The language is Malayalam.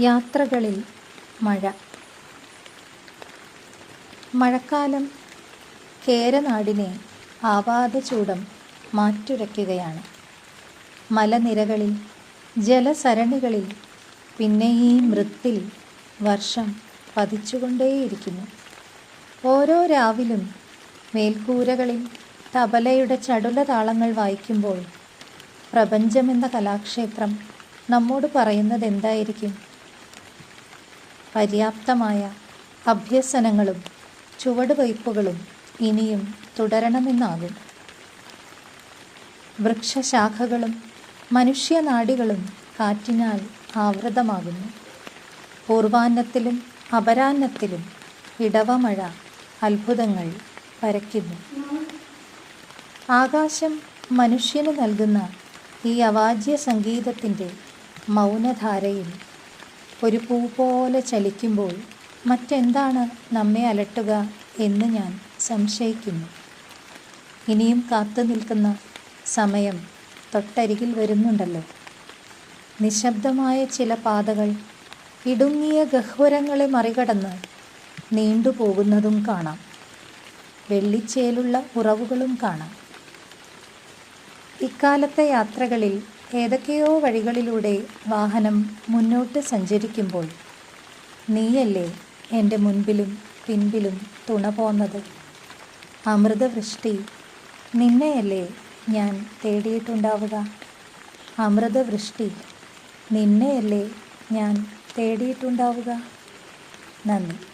യാത്രകളിൽ മഴ. മഴക്കാലം കേരനാടിനെ ആപാദചൂഡം മാറ്റുരയ്ക്കുകയാണ്. മലനിരകളിൽ, ജലസരണികളിൽ, പിന്നെ ഈ മൃത്തിൽ വർഷം പതിച്ചുകൊണ്ടേയിരിക്കുന്നു. ഓരോ രാവിലും മേൽക്കൂരകളിൽ തബലയുടെ ചടുലതാളങ്ങൾ വായിക്കുമ്പോൾ പ്രപഞ്ചമെന്ന കലാക്ഷേത്രം നമ്മോട് പറയുന്നത് എന്തായിരിക്കും? പര്യാപ്തമായ അഭ്യസനങ്ങളും ചുവടുവയ്പ്പുകളും ഇനിയും തുടരണമെന്നാകും. വൃക്ഷശാഖകളും മനുഷ്യനാഡികളും കാറ്റിനാൽ ആവൃതമാകുന്നു. പൂർവാന്നത്തിലും അപരാന്നത്തിലും ഇടവമഴ അത്ഭുതങ്ങൾ പരക്കുന്നു. ആകാശം മനുഷ്യന് നൽകുന്ന ഈ അവാച്യ സംഗീതത്തിൻ്റെ മൗനധാരയിൽ ഒരു പൂ പോലെ ചലിക്കുമ്പോൾ മറ്റെന്താണ് നമ്മെ അലട്ടുക എന്ന് ഞാൻ സംശയിക്കുന്നു. ഇനിയും കാത്തു നിൽക്കുന്ന സമയം തൊട്ടരികിൽ വരുന്നുണ്ടല്ലോ. നിശബ്ദമായ ചില പാതകൾ ഇടുങ്ങിയ ഗഹ്വരങ്ങളെ മറികടന്ന് നീണ്ടുപോകുന്നതും കാണാം. വെള്ളിച്ചേലുള്ള ഉറവുകളും കാണാം. ഇക്കാലത്തെ യാത്രകളിൽ ഏതൊക്കെയോ വഴികളിലൂടെ വാഹനം മുന്നോട്ട് സഞ്ചരിക്കുമ്പോൾ നീയല്ലേ എൻ്റെ മുൻപിലും പിൻപിലും തുണ പോന്നത്. അമൃതവൃഷ്ടി, നിന്നെയല്ലേ ഞാൻ തേടിയിട്ടുണ്ടാവുക. അമൃതവൃഷ്ടി, നിന്നെയല്ലേ ഞാൻ തേടിയിട്ടുണ്ടാവുക. നന്ദി.